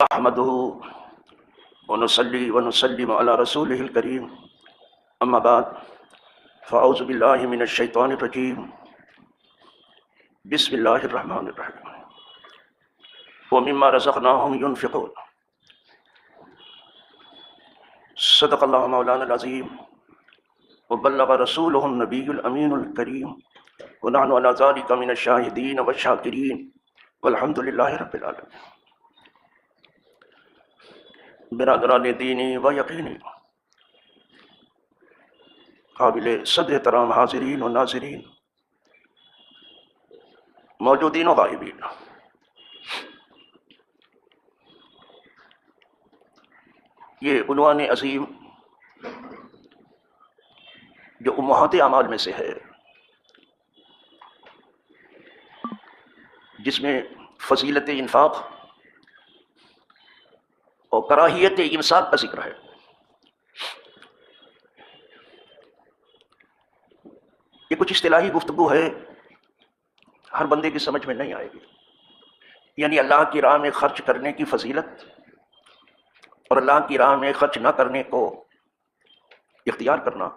نحمده ونصلي ونسلم على رسوله الكريم أما بعد فأعوذ بالله من الشيطان الرجيم بسم الله الرحمن الرحيم ومما رزقناهم ينفقون صدق الله مولانا العظيم وبلغ رسوله النبي الأمين الكريم ونحن على ذلك من الشاهدين والشاكرين والحمد لله رب العالمين. برادران دینی و یقینی، قابل صد احترام حاضرین و ناظرین، موجودین و غائبین، یہ عنوان عظیم جو امہات اعمال میں سے ہے، جس میں فضیلت انفاق اور کراہیت امساک کا ذکر ہے. یہ کچھ اصطلاحی گفتگو ہے، ہر بندے کی سمجھ میں نہیں آئے گی. یعنی اللہ کی راہ میں خرچ کرنے کی فضیلت اور اللہ کی راہ میں خرچ نہ کرنے کو اختیار کرنا،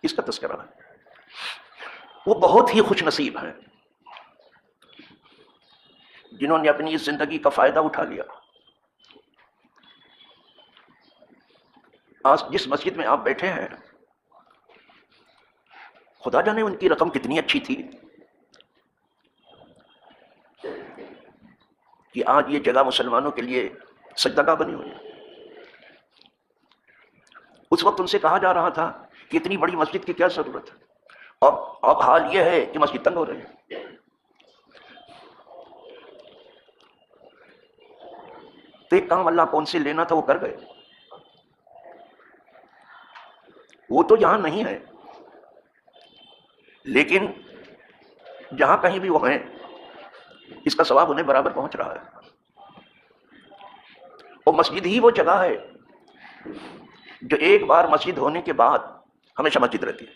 اس کا تذکرہ ہے. وہ بہت ہی خوش نصیب ہیں جنہوں نے اپنی اس زندگی کا فائدہ اٹھا لیا. آج جس مسجد میں آپ بیٹھے ہیں، خدا جانے ان کی رقم کتنی اچھی تھی کہ آج یہ جگہ مسلمانوں کے لیے سجدہ گاہ بنی ہوئی ہے. اس وقت ان سے کہا جا رہا تھا کہ اتنی بڑی مسجد کی کیا ضرورت ہے، اور اب حال یہ ہے کہ مسجد تنگ ہو رہی ہے. تو ایک کام اللہ کو ان سے لینا تھا، وہ کر گئے. وہ تو یہاں نہیں ہے، لیکن جہاں کہیں بھی وہ ہیں، اس کا ثواب انہیں برابر پہنچ رہا ہے. اور مسجد ہی وہ جگہ ہے جو ایک بار مسجد ہونے کے بعد ہمیشہ مسجد رہتی ہے.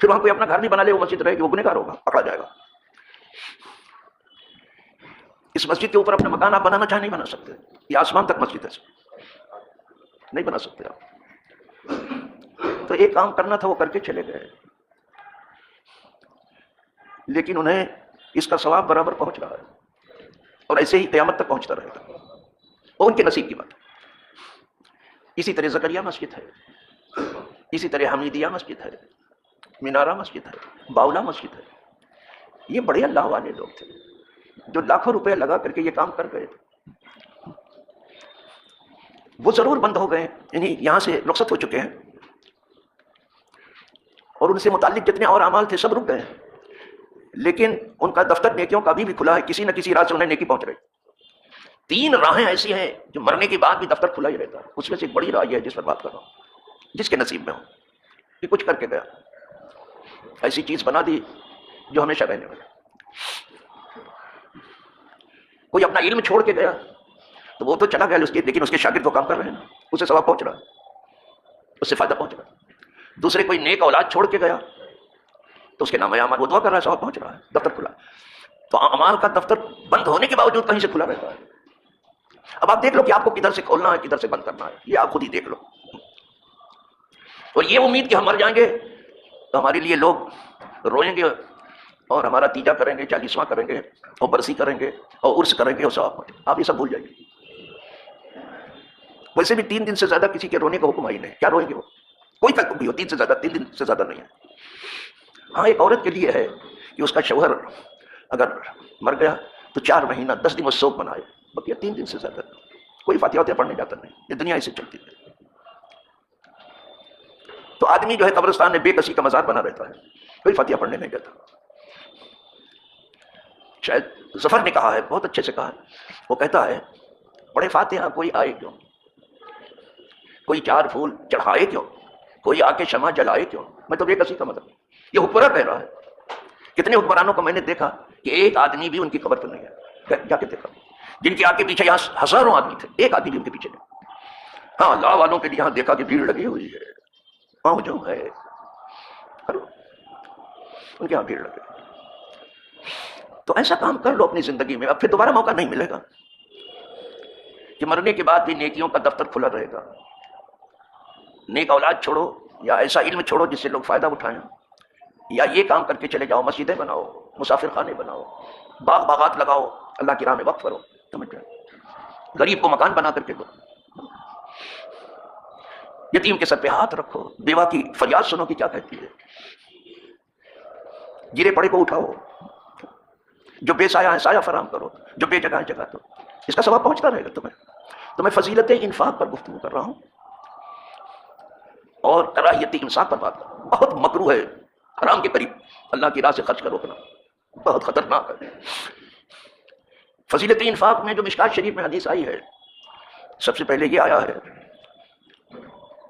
پھر وہاں کوئی اپنا گھر بھی بنا لے، وہ مسجد رہے گی، وہ گنہگار ہوگا، پکڑا جائے گا. اس مسجد کے اوپر اپنا مکان آپ بنانا چاہے نہیں بنا سکتے. یہ آسمان تک مسجد ہے، نہیں بنا سکتے آپ. تو ایک کام کرنا تھا، وہ کر کے چلے گئے، لیکن انہیں اس کا ثواب برابر پہنچ رہا ہے، اور ایسے ہی قیامت تک پہنچتا رہے گا. وہ ان کے نصیب کی بات ہے. اسی طرح زکریا مسجد ہے، اسی طرح حمیدیہ مسجد ہے، مینارہ مسجد ہے، باولا مسجد ہے. یہ بڑے اللہ والے لوگ تھے جو لاکھوں روپے لگا کر کے یہ کام کر گئے. وہ ضرور بند ہو گئے، یعنی یہاں سے رخصت ہو چکے ہیں، اور ان سے متعلق جتنے اور اعمال تھے سب رک گئے ہیں. لیکن ان کا دفتر نیکیوں کا بھی کھلا ہے، کسی نہ کسی راہ سے انہیں نیکی پہنچ رہی. 3 راہیں ایسی ہیں جو مرنے کے بعد بھی دفتر کھلا ہی رہتا ہے. اس میں سے ایک بڑی راہ یہ ہے جس پر بات کر رہا ہوں، جس کے نصیب میں ہو کہ کچھ کر کے گیا، ایسی چیز بنا دی جو ہمیشہ رہنے والا. کوئی اپنا علم چھوڑ کے گیا تو وہ تو چلا گیا اس کے، لیکن اس کے شاگرد وہ کام کر رہے ہیں، اسے ثواب پہنچ رہا ہے، اس سے فائدہ پہنچ رہا ہے. دوسرے کوئی نیک اولاد چھوڑ کے گیا تو اس کے نام اعمال وہ دعا کر رہا ہے، ثواب پہنچ رہا ہے، دفتر کھلا. تو اعمال کا دفتر بند ہونے کے باوجود کہیں سے کھلا رہتا ہے. اب آپ دیکھ لو کہ آپ کو کدھر سے کھولنا ہے، کدھر سے بند کرنا ہے، یہ آپ خود ہی دیکھ لو. اور یہ امید کہ ہم مر جائیں گے تو ہمارے لیے لوگ روئیں گے اور ہمارا تیجا کریں گے، 40واں کریں گے، اور برسی کریں گے، اور عرس کریں گے، اور ثواب پہنچے. آپ یہ سب بھول جائیں گے. ویسے بھی 3 دن سے زیادہ کسی کے رونے کا حکم آئی نہیں. کیا روئیں گے وہ؟ کوئی تک بھی ہو، 3 سے زیادہ، 3 دن سے زیادہ نہیں ہے. ہاں ایک عورت کے لیے ہے کہ اس کا شوہر اگر مر گیا تو 4 مہینہ 10 دن وہ سوگ منائے، بقیہ 3 دن سے زیادہ کوئی فاتحہ واتحہ پڑھنے جاتا نہیں. یہ دنیا ایسے چلتی ہے. تو آدمی جو ہے قبرستان میں بے کسی کا مزار بنا رہتا ہے، کوئی فاتحہ پڑھنے نہیں جاتا. شاید ظفر نے کہا ہے، بہت اچھے سے کہا ہے. وہ کہتا ہے بڑے فاتحہ کوئی آئے کیوں، کوئی 4 پھول چڑھائے کیوں، کوئی آ کے شمع جلائے کیوں. میں تو بے کسی کا مطلب، یہ حکمراں کہہ رہا ہے. کتنے حکمرانوں کو میں نے دیکھا کہ ایک آدمی بھی ان کی خبر پر نہیں ہے. جا کے دیکھا جن کے آگے پیچھے یہاں ہزاروں آدمی تھے، ایک آدمی بھی ان کے پیچھے نہیں. ہاں اللہ والوں کے لیے یہاں دیکھا کہ بھیڑ لگی ہوئی ہے، جو ہے ان کے یہاں بھیڑ لگے. تو ایسا کام کر لو اپنی زندگی میں، اب پھر دوبارہ موقع نہیں ملے گا کہ مرنے کے بعد بھی نیکیوں کا دفتر کھلا رہے گا. نیک اولاد چھوڑو یا ایسا علم چھوڑو جس سے لوگ فائدہ اٹھائیں، یا یہ کام کر کے چلے جاؤ، مسجدیں بناؤ، مسافر خانے بناؤ، باغات لگاؤ، اللہ کی راہ میں وقف کرو، سمجھ گئے؟ غریب کو مکان بنا کر کے دو، یتیم کے سر پہ ہاتھ رکھو، بیوہ کی فریاد سنو کہ کیا کہتی ہے، گرے پڑے کو اٹھاؤ، جو بے سایہ ہے سایہ فراہم کرو، جو بے جگہ ہے جگہ دو. اس کا ثواب پہنچتا رہے گا تمہیں. تو میں فضیلت انفاق پر گفتگو کر رہا ہوں اور کراہیت امساک پر بات کر رہا ہوں. بہت مکروہ ہے حرام کے قریب اللہ کی راہ سے خرچ کرو کرنا، بہت خطرناک ہے. فضیلت انفاق میں جو مشکات شریف میں حدیث آئی ہے، سب سے پہلے یہ آیا ہے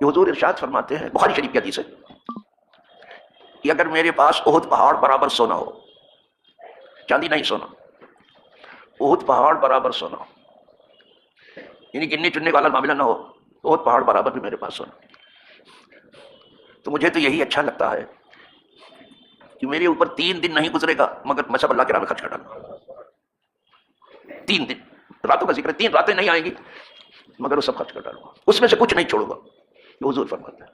کہ حضور ارشاد فرماتے ہیں، بخاری شریف کی حدیث ہے، کہ اگر میرے پاس احد پہاڑ برابر سونا ہو، چاندی نہیں سونا، احد پہاڑ برابر سونا، یعنی گننے چننے والا معاملہ نہ ہو، احد پہاڑ برابر بھی میرے پاس سونا، تو مجھے تو یہی اچھا لگتا ہے کہ میرے اوپر 3 دن نہیں گزرے گا مگر میں سب اللہ کے راہ میں خرچ کر ڈالوں. 3 دن، راتوں کا ذکر ہے، 3 راتیں نہیں آئیں گی مگر وہ سب خرچ کر ڈالوں گا، اس میں سے کچھ نہیں چھوڑوں گا، یہ حضور فرماتے ہیں.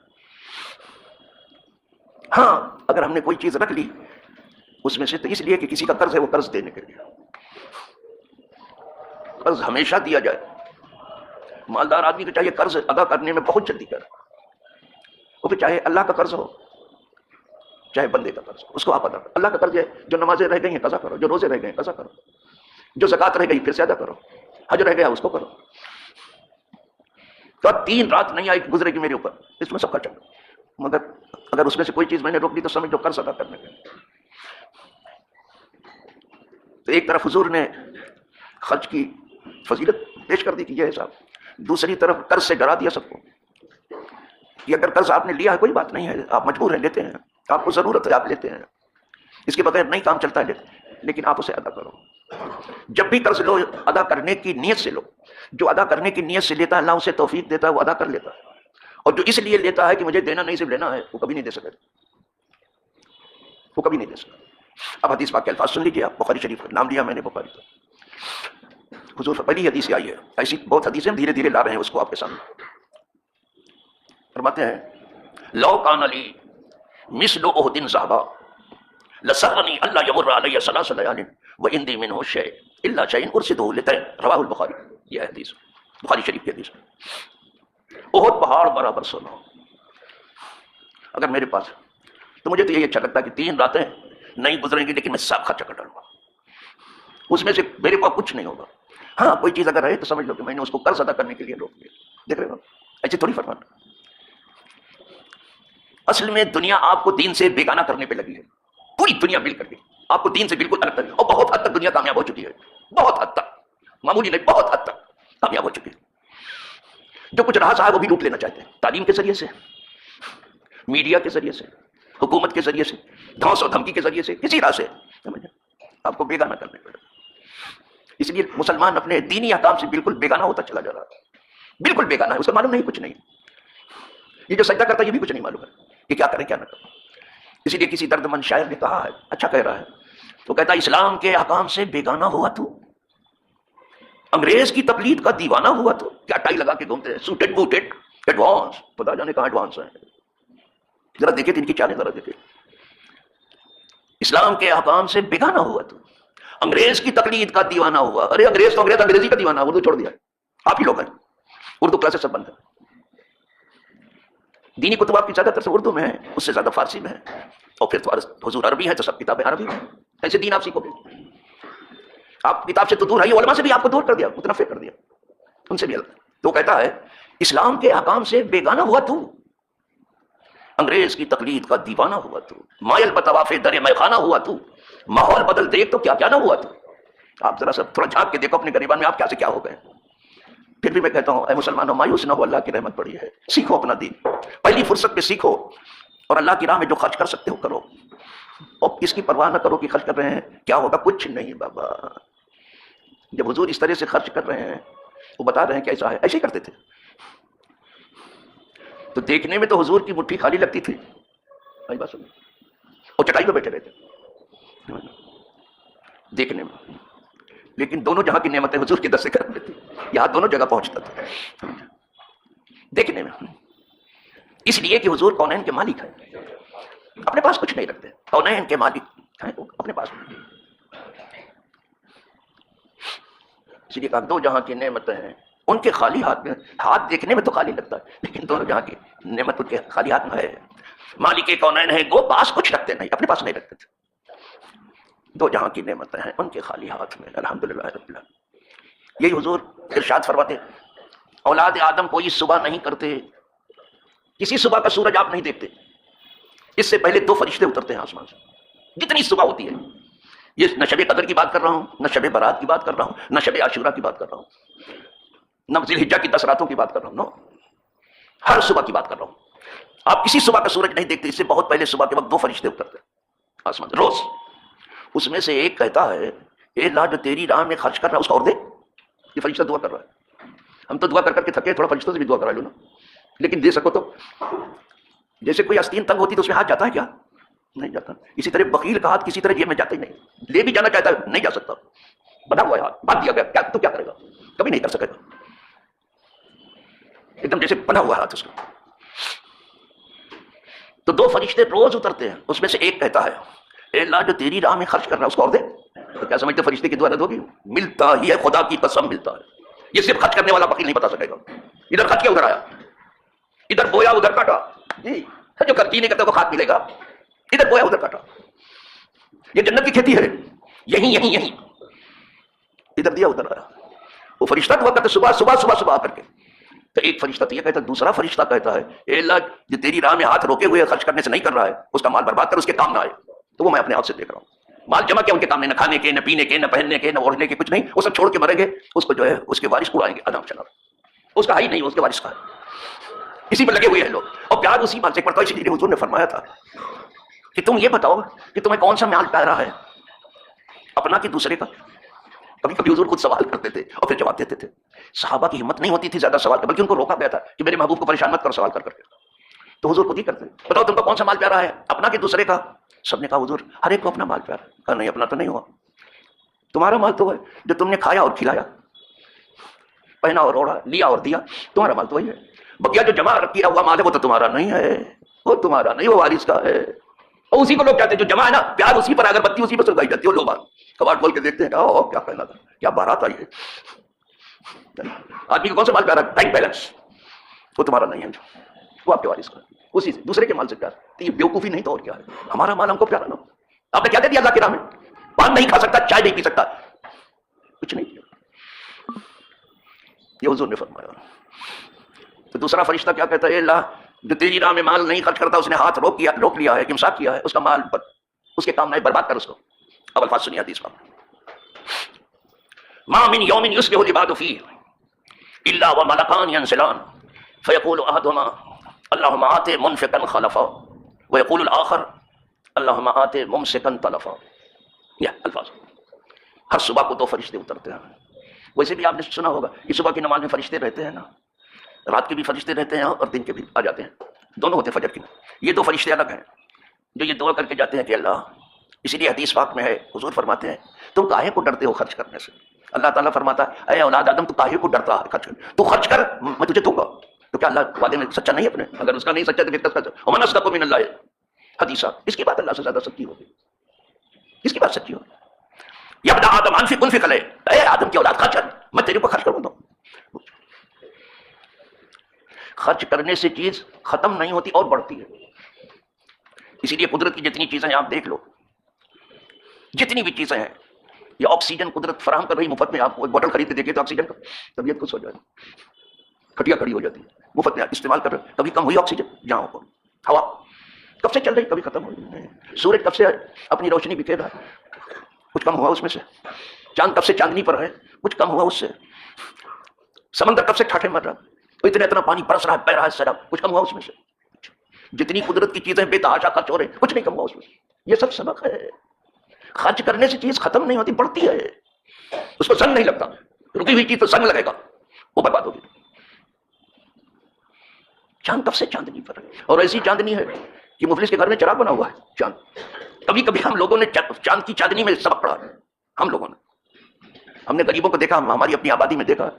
ہاں اگر ہم نے کوئی چیز رکھ لی اس میں سے، تو اس لیے کہ کسی کا قرض ہے، وہ قرض دینے کے لیے، قرض ہمیشہ دیا جائے. مالدار آدمی کو چاہیے قرض ادا کرنے میں بہت جلدی کرے، وہ پھر چاہے اللہ کا قرض ہو چاہے بندے کا قرض ہو، اس کو آپ ادا کرو. اللہ کا قرض ہے جو نمازیں رہ گئی ہیں قضا کرو، جو روزے رہ گئے ہیں قضا کرو، جو زکوٰۃ رہ گئی پھر سے ادا کرو، حج رہ گیا اس کو کرو. تو 3 رات نہیں آئی گزرے گی میرے اوپر، اس میں سب کا چلو، مگر اگر اس میں سے کوئی چیز میں نے روک دی تو سمجھ لو قرض ادا کرنے کے. تو ایک طرف حضور نے خرچ کی فضیلت پیش کر دی کہ یہ حساب، دوسری طرف قرض سے ڈرا دیا سب کو کہ اگر قرض آپ نے لیا ہے کوئی بات نہیں ہے، آپ مجبور ہیں لیتے ہیں، آپ کو ضرورت ہے آپ لیتے ہیں، اس کے بغیر نہیں کام چلتا ہے لیکن آپ اسے ادا کرو. جب بھی قرض لو ادا کرنے کی نیت سے لو، جو ادا کرنے کی نیت سے لیتا ہے اللہ اسے توفیق دیتا ہے، وہ ادا کر لیتا ہے. اور جو اس لیے لیتا ہے کہ مجھے دینا نہیں صرف لینا ہے، وہ کبھی نہیں دے سکے، وہ کبھی نہیں دے سکے. اب حدیث پاک کے الفاظ سن لیجیے آپ، بخاری شریف نام لیا میں نے بخاری کا، حضور پہلی حدیث آئی ہے، ایسی بہت حدیثیں دھیرے دھیرے لا رہے ہیں اس کو آپ کے سامنے. فرماتے ہیں لو کان علی مثل احد ذهبا لسرنی اللہ یمر علی ثلاث لیال وعندی منہ شیء الا شیء ارشده لطین، رواہ البخاری. یہ حدیث بخاری شریف کی حدیث ہے. احد پہاڑ برابر سونا اگر میرے پاس، تو مجھے تو یہی اچھا لگتا ہے کہ 3 راتیں نہیں گزریں گی لیکن میں سب خرچ کر ڈالوں گا، اس میں سے میرے پاس کچھ نہیں ہوگا. ہاں کوئی چیز اگر رہے تو سمجھ لو کہ میں نے اس کو قرض ادا کرنے کے لیے روک دیا. دیکھ رہے ہو ایسے تھوڑی فرمانا. اصل میں دنیا آپ کو دین سے بیگانہ کرنے پہ لگی ہے، پوری دنیا مل کر کے آپ کو دین سے بالکل الگ کر، اور بہت حد تک دنیا کامیاب ہو چکی ہے، بہت حد تک، معمولی نہیں، بہت حد تک کامیاب ہو چکی ہے. جو کچھ رہا صاحب وہ بھی لوٹ لینا چاہتے ہیں، تعلیم کے ذریعے سے، میڈیا کے ذریعے سے، حکومت کے ذریعے سے، دھوس و دھمکی کے ذریعے سے، کسی راہ سے آپ کو بیگانہ کرنے پڑے. اس لیے مسلمان اپنے دینی احکام سے بالکل بیگانہ ہوتا چلا جا رہا ہے، بالکل بیگانہ ہے، اس کو معلوم نہیں کچھ نہیں. یہ جو سجدہ کرتا ہے یہ بھی کچھ نہیں معلوم ہے کہ کیا کریں کیا نہ کریں. اسی لیے کسی درد مند شاعر نے کہا ہے، اچھا کہہ رہا ہے، تو کہتا ہے اسلام کے احکام سے بیگانہ ہوا تو، انگریز کی تقلید کا دیوانہ ہوا تو. کیا ٹائی لگا کے گھومتے ہیں، سوٹڈ بوٹڈ، ایڈوانس، پتا جانے کہاں ایڈوانس ہیں. ذرا دیکھیں تو ان کی چالیں ذرا دیکھیں. اسلام کے احکام سے بیگانہ ہوا تو انگریز کی تقلید کا دیوانہ ہوا. ارے انگریز تو انگریز، انگریزی کا دیوانہ، اردو چھوڑ دیا، آپ ہی لوگ ہیں. اردو کلاسز سب بند ہے، دینی کتب آپ کی زیادہ تر سے اردو میں ہے، اس سے زیادہ فارسی میں ہے، اور پھر تو حضور عربی ہے تو سب کتابیں عربی میں. ایسے دین آپ سیکھو گے. آپ کتاب سے تو دور ہے، علماء سے بھی آپ کو دور کر دیا، متنفع کر دیا، ان سے بھی الگ. تو کہتا ہے اسلام کے احکام سے بیگانہ ہوا تو، انگریز کی تقلید کا دیوانہ ہوا تو، مائل بطواف در میخانہ ہوا تو، ماحول بدل دیکھ تو کیا کیا نہ ہوا تو. آپ ذرا سب تھوڑا جھانک کے دیکھو اپنے گریبان میں آپ کیا سے کیا ہو گئے. پھر بھی میں کہتا ہوں اے مسلمانوں، مایوس نہ ہو، اللہ کی رحمت بڑی ہے، سیکھو اپنا دین، پہلی فرصت پہ سیکھو، اور اللہ کی راہ میں جو خرچ کر سکتے ہو کرو، اور اس کی پرواہ نہ کرو کہ خرچ کر رہے ہیں کیا ہوگا. کچھ نہیں بابا. جب حضور اس طرح سے خرچ کر رہے ہیں، وہ بتا رہے ہیں کیسا ہے، ایسے ہی کرتے تھے. تو دیکھنے میں تو حضور کی مٹھی خالی لگتی تھی، بات سنو، اور چٹائی پہ بیٹھے رہتے. دیکھنے میں، لیکن دونوں جہاں کی نعمتیں حضور کی در سے کر لیتی، یہاں دونوں جگہ پہنچتا تھا دیکھنے میں، اس لیے کہ حضور کونین کے مالک ہیں، اپنے پاس کچھ نہیں رکھتے، کونین کے مالک ہیں اپنے پاس، اس لیے کہا دو جہاں کی نعمتیں ہیں ان کے خالی ہاتھ میں، ہاتھ دیکھنے میں تو خالی لگتا ہے لیکن دونوں جہاں کی نعمت ان کے خالی ہاتھ میں ہے، مالک کونین ہے، گو پاس کچھ رکھتے نہیں، اپنے پاس نہیں رکھتے تھے، دو جہاں کی نعمتیں ہیں ان کے خالی ہاتھ میں، الحمدللہ رب العالمین۔ یہی حضور ارشاد فرماتے اولاد آدم کوئی صبح نہیں کرتے، کسی صبح کا سورج آپ نہیں دیکھتے، اس سے پہلے دو فرشتے اترتے ہیں آسمان سے، جتنی صبح ہوتی ہے، یہ نہ شب قدر کی بات کر رہا ہوں، نہ شب برات کی بات کر رہا ہوں، نہ شب عاشورہ کی بات کر رہا ہوں، نہ ذی الحجہ کی 10 راتوں کی بات کر رہا ہوں، نو، ہر صبح کی بات کر رہا ہوں۔ آپ کسی صبح کا سورج نہیں دیکھتے، اس سے بہت پہلے صبح کے وقت دو فرشتے اترتے ہیں آسمان سے روز، اس میں سے ایک کہتا ہے اے اللہ جو تیری راہ میں خرچ کر رہا ہے اس کو اور دے، یہ فرشتہ دعا کر رہا ہے، ہم تو دعا کر کے تھکے، تھوڑا فرشتوں سے بھی دعا کرا لو نا، لیکن دے سکو تو، جیسے کوئی آستین تنگ ہوتی تو اس میں ہاتھ جاتا ہے کیا؟ نہیں جاتا، اسی طرح بخیل کا ہاتھ کسی طرح جیب میں جاتا ہی نہیں، لے بھی جانا چاہتا ہے نہیں جا سکتا، بنا ہوا ہے ہاتھ، بات دیا گیا، کیا تو کیا کرے گا، کبھی نہیں کر سکے گا، ایک دم جیسے بنا ہوا ہاتھ اس کا۔ تو دو فرشتے روز اترتے ہیں، اس میں سے ایک کہتا ہے اے اللہ جو تیری راہ میں خرچ کر رہا ہے اس کو اور دے، تو کیا سمجھتے فرشتے کی دعا رد ہوگی؟ ملتا ہی ہے، خدا کی قسم ملتا ہے، یہ صرف خرچ کرنے والا بخیل نہیں بتا سکے گا، ادھر خرچ کیا ادھر آیا، ادھر بویا ادھر کاٹا، جی جو خرچ نہیں کرتا وہ کھاد ملے گا، ادھر بویا ادھر کاٹا، یہ جنت کی کھیتی ہے، یہیں ادھر دیا ادھر آیا۔ وہ فرشتہ دعا کرتے صبح آ کر کے، تو ایک فرشتہ تو یہ کہتا ہے، دوسرا فرشتہ کہتا ہے اے اللہ جو تیری راہ میں ہاتھ روکے ہوئے خرچ کرنے سے نہیں کر رہا ہے اس کا مال برباد کر، اس کے کام نہ آئے، تو وہ میں اپنے ہاتھ سے دیکھ رہا ہوں، مال جمع کیا ان کے کام نہیں، نہ کھانے کے، نہ پینے کے، نہ پہننے کے، نہ اوڑھنے کے، کچھ نہیں، وہ سب چھوڑ کے مریں گے، اس کو جو ہے اس کے وارث اڑائیں گے آدم چلا، اس کا ہی نہیں، اس کے وارث کا ہے، اسی پر لگے ہوئے ہیں لوگ، اور پیار اسی مال سے پڑتا ہے۔ اسی لیے حضور نے فرمایا تھا کہ تم یہ بتاؤ کہ تمہیں کون سا مال پیارا ہے، اپنا کہ دوسرے کا؟ کبھی کبھی حضور خود سوال کرتے تھے اور پھر جواب دیتے تھے، صحابہ کی ہمت نہیں ہوتی تھی زیادہ سوال کر، بلکہ ان کو روکا گیا تھا کہ میرے محبوب کو پریشان مت کرو سوال کر کے، تو حضور خود ہی کرتے، بتاؤ تم کو کون سا مال پیارا ہے، اپنا کہ دوسرے کا؟ سب نے کہا حضور ہر ایک کو اپنا مال پیارا ہے، کہا نہیں اپنا تو نہیں ہوا، تمہارا مال تو ہے جو تم نے کھایا اور کھلایا، پہنا اور اوڑھا، لیا اور دیا، تمہارا مال تو وہی ہے، بقیہ جو جمع کیا ہوا مال ہے وہ تو تمہارا نہیں ہے، وہ تمہارا نہیں، وہ وارث کا ہے، اور اسی کو لوگ چاہتے ہیں جو جمع ہے نا، پیار اسی پر، اگر بتی اسی پر سلگائی جاتی ہے، وہ لوگ کباڑ کھول کے دیکھتے ہیں کیا کہنا تھا، کیا بارات آئی ہے، آدمی کو کون سا مال پیارا؟ بینک بیلنس، وہ تمہارا نہیں ہے، وہ آپ کے وارث کا، اسی سے دوسرے کے مال سے پیار، تو یہ بیوقوفی نہیں تو اور کیا ہے، ہمارا مال ہم کو پیارا نہ، آپ نے کیا دے دیا اللہ کی راہ میں؟ پان نہیں کھا سکتا، چائے نہیں پی سکتا، کچھ نہیں کیا، یہ حضور نے فرمایا۔ تو دوسرا فرشتہ کیا کہتا ہے، اے اللہ جو تیری راہ میں مال نہیں خرچ کرتا، اس نے ہاتھ روک لیا ہے، امساک کیا ہے، اس کا مال اس کے کام نہیں، برباد کر اس کو۔ اب الفاظ سنیے حدیث کا، ما من یوم یصبح العباد فیہ الا وملکان ینزلان فیقول احدهما اللهم آت منفقا خلفا ویقول الاخر اللهم آت ممسکا تلفا۔ یہ الفاظ، ہر صبح کو دو فرشتے اترتے ہیں، ویسے بھی آپ نے سنا ہوگا کہ صبح کی نماز میں فرشتے رہتے ہیں نا، رات کے بھی فرشتے رہتے ہیں اور دن کے بھی آ جاتے ہیں، دونوں ہوتے ہیں فجر کے، یہ دو فرشتے الگ ہیں جو یہ دعا کر کے جاتے ہیں کہ اللہ، اسی لیے حدیث پاک میں ہے حضور فرماتے ہیں تم کاہے کو ڈرتے ہو خرچ کرنے سے؟ اللہ تعالیٰ فرماتا ہے اے اولاد آدم تو کاہے کو ڈرتا ہے خرچ کرنے، تو خرچ کر میں تجھے دوں گا، تو کیا اللہ وعدے میں سچا نہیں ہے اپنے؟ اگر اس کا نہیں سچا تو پھر کس کا؟ ومن اصدق من اللہ حدیثہ، اس کی بات اللہ سے زیادہ سچی ہوگی، اس کی بات سچی ہوگی۔ یا ابن آدم انفق علیہ، اے آدم کی اولاد خرچ کر، میں تیرے کو خرچ کروں گا۔ خرچ کرنے سے چیز ختم نہیں ہوتی اور بڑھتی ہے، اسی لیے قدرت کی جتنی چیزیں ہیں آپ دیکھ لو، جتنی بھی چیزیں ہیں، یہ آکسیجن قدرت فراہم کر رہی مفت میں، آپ کو ایک بوتل خرید کے دیکھیے تو آکسیجن کا طبیعت خوش ہو جائے، کھٹیا کھڑی ہو جاتی ہے، مفت میں استعمال کر رہے، کبھی کم ہوئی آکسیجن جہاں ہو، ہوا کب سے چل رہی کبھی ختم ہو رہی، سورج کب سے اپنی روشنی بکھیر رہا ہے، کچھ کم ہوا اس میں سے، چاند کب سے چاندنی پر ہے، کچھ کم ہوا اس سے، سمندر کب سے ٹھاٹھے مر رہا، اتنا پانی برس رہا ہے، بہ رہا ہے سراب، کچھ کم ہوا اس میں سے، جتنی قدرت کی چیزیں بے تحاشا خرچ ہو رہے ہیں، کچھ نہیں کم ہوا اس میں سے، یہ سب سبق ہے۔ خرچ کرنے سے چیز ختم نہیں ہوتی، بڑھتی ہے، اس کو زنگ نہیں لگتا، رکی ہوئی چیز تو زنگ لگے گا، وہ برباد ہوگی۔ چاند کب سے چاندنی پر ہے، اور ایسی چاندنی ہے کہ مفلس کے گھر میں چراغ بنا ہوا ہے چاند، کبھی کبھی ہم لوگوں نے چاند کی چاندنی میں سبق پڑھا، ہم لوگوں نے، ہم نے غریبوں کو دیکھا، ہماری اپنی آبادی میں دیکھا،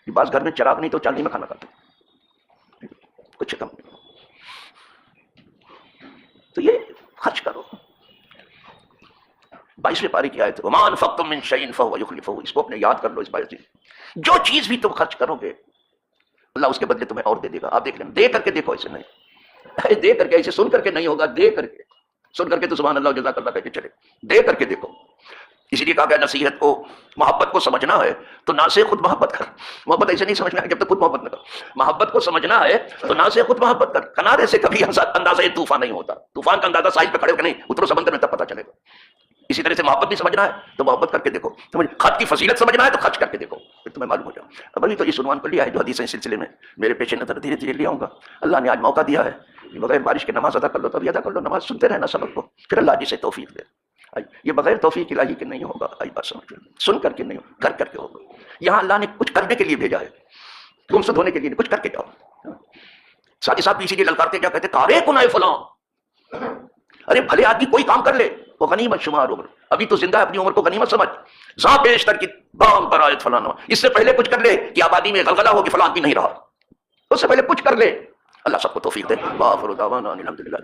بعض گھر میں چراغ نہیں تو چاندنی میں کھانا کھاتے، کچھ کم نہیں۔ تو یہ خرچ کرو۔ 22ویں پارے کی آیت، وَمَا أَنفَقْتُم مِّن شَيْءٍ فَهُوَ يُخْلِفُهُ، اس کو اپنے یاد کر لو۔ اس بات سے جو چیز بھی تم خرچ کرو گے اللہ اس کے بدلے تمہیں اور دے دے گا۔ آپ دیکھ لیں، دے کر کے دیکھو، ایسے نہیں دے کر کے، ایسے سن کر کے نہیں ہوگا، دے کر کے، سن کر کے تو سبحان اللہ جزاک اللہ کہہ کے چلے، دے کر کے دیکھو۔ اسی لیے کہا گیا نصیحت کو، محبت کو سمجھنا ہے تو نہ سے خود محبت کر۔ محبت ایسے نہیں سمجھنا ہے جب تک خود محبت نہ کر، محبت کو سمجھنا ہے تو نہ سے خود محبت کر۔ کنارے سے کبھی اندازہ طوفان نہیں ہوتا، طوفان کا اندازہ ساحل پہ کھڑے ہو کے نہیں، اترو سمندر میں تب پتہ چلے گا۔ اسی طرح سے محبت بھی سمجھنا ہے تو محبت کر کے دیکھو، خرچ کی فضیلت سمجھنا ہے تو خرچ کر کے دیکھو، پھر تمہیں معلوم ہو جائے۔ اب ابھی تو یہ عنوان کر لیا ہے جو حدیث اس سلسلے میں میرے پیش نظر دھیرے دھیرے لے آؤں گا۔ اللہ نے آج موقع دیا ہے، بغیر بارش کے نماز ادا کر لو، تبھی ادا کر لو، نماز سنتے رہنا سبق کو، پھر اللہ جسے توفیق دے۔ یہ بغیر توفیق الہی کے نہیں ہوگا، آئی بات سمجھ، سن کر کے نہیں ہوگا، کر کر کے ہوگا۔ یہاں اللہ نے کچھ کرنے کے لیے بھیجا ہے، تم سے دھونے کے لیے، کچھ کر کے جاؤ۔ ساتھ ہی ساتھ اسی لیے للکارتے کیا کہتے، تارے کن اے فلاں، ارے بھلے آدمی کوئی کام کر لے وہ غنیمت شمار عمر، ابھی تو زندہ ہے، اپنی عمر کو غنیمت سمجھ۔ زاں بیشتر کی بام پر آیت فلاں، اس سے پہلے کچھ کر لے کہ آبادی میں غلغلہ ہو کہ فلاں آدمی نہیں رہا، اس سے پہلے کچھ کر لے۔ اللہ سب کو توفیق دے۔ وآخر دعوانا الحمدللہ۔